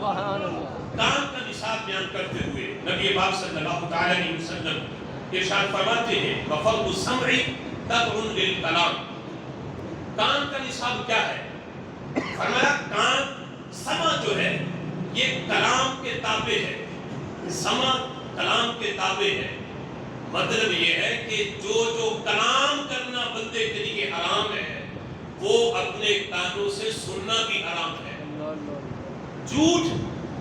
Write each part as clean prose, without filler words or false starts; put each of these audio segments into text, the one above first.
کان کا نصاب بیان کرتے ہوئے نبی پاک صلی اللہ تعالی علیہ وسلم ارشاد فرماتے ہیں وفرض السمع تبع للکلام. کان کا نصاب کیا ہے؟ فرمایا کان سمع جو ہے یہ کلام کے تابع ہے. سمع کلام کے تابع ہے. مطلب یہ ہے کہ جو کلام کرنا بندے کے لیے حرام ہے وہ اپنے کانوں سے سننا بھی حرام ہے. جھوٹ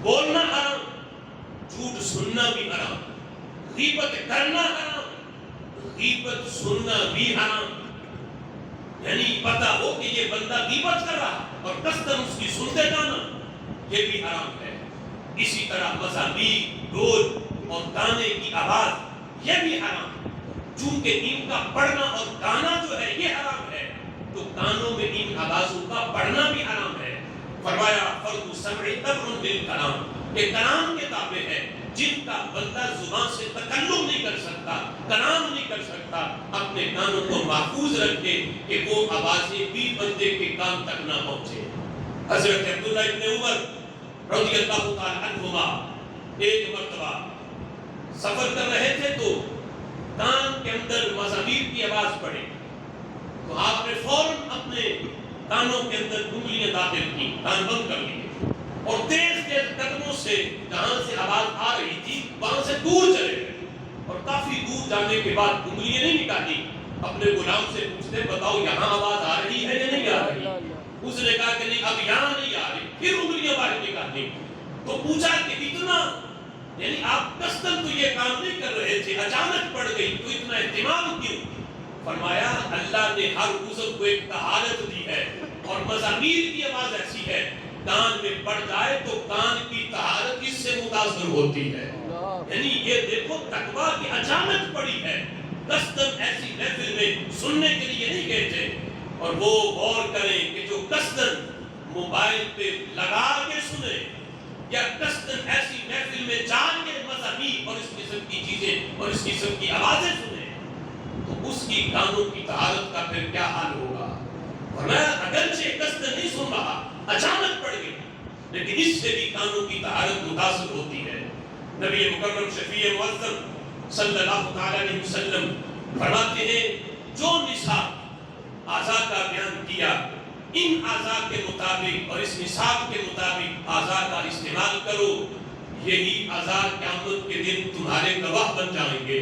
بولنا حرام، جھوٹ سننا بھی حرام. غیبت کرنا حرام، غیبت سننا بھی حرام. یعنی پتہ ہو کہ یہ بندہ غیبت کر رہا اور قصداً اس کی سنتے جانا یہ بھی حرام ہے. اسی طرح مزامیر، ڈول اور گانے کی آواز یہ بھی حرام. چونکہ ان کا پڑھنا اور گانا جو ہے یہ حرام ہے تو کانوں میں ان آوازوں کا پڑھنا بھی حرام ہے. فرمایا فرض السمع تبع للکلام، کہ کلام کے تابع ہے. جن کا بندہ زبان سے تکلم نہیں کر سکتا، کلام نہیں کر سکتا، اپنے کانوں کو محفوظ رکھے کہ وہ آوازیں بھی بندے کے کان تک نہ پہنچے. حضرت عبداللہ ابن عمر رضی اللہ تعالی عنہما ایک مرتبہ سفر کر رہے تھے تو کان کے اندر مزامیر کی آواز پڑی تو آپ نے فوراً اپنے کانوں کے اندر انگلیاں داخل کی، کان بند کر لیے اور تیز تیز قدموں سے جہاں سے آواز آ رہی تھی وہاں سے دور چلے گئے. اور کافی دور جانے کے بعد انگلیاں نہیں نکالی. اپنے غلام سے پوچھتے بتاؤ یہاں آواز آ رہی ہے یا نہیں آ رہی؟ اس نے کہا کہ نہیں اب یہاں نہیں آ رہی. پھر انگلیاں باہر نکالی تو پوچھا کہ اتنا، یعنی آپ قصداً تو یہ کام نہیں کر رہے تھے، اچانک پڑ گئی تو اتنا اہتمام کیوں؟ فرمایا اللہ نے ہر عضو کو ایک طہارت دی ہے اور مزامیر کی آواز ایسی ہے کان میں پڑ جائے تو کان کی طہارت اس سے متاثر ہوتی ہے. یعنی یہ دیکھو تقویٰ کی اچانک پڑی ہے، قصداً ایسی محفل میں سننے کے لیے نہیں گئے تھے. اور وہ غور کریں کہ جو قصداً موبائل پہ لگا کے سنے یا قصداً ایسی محفل میں جان کے مذہبی اور اس قسم کی چیزیں اور اس قسم کی آوازیں سنیں تو اس کی کانوں کی طہارت کا پھر کیا حال ہوگا. فرمایا اگرچہ قصداً نہیں سن رہا، اچانک پڑ گئی، لیکن اس سے بھی کانوں کی طہارت متاثر ہوتی ہے. نبی مکرم شفیع معظم صلی اللہ تعالی علیہ وسلم فرماتے ہیں جو نصاب اعضاء کا بیان کیا ان اعضاء کے مطابق اور اس نصاب کے مطابق اعضاء کا استعمال کرو، یہی اعضاء قیامت کے دن تمہارے گواہ بن جائیں گے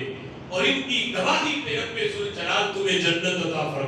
اور ان کی گواہی پہ رب ذوالجلال تمہیں جنت عطا فرمائے.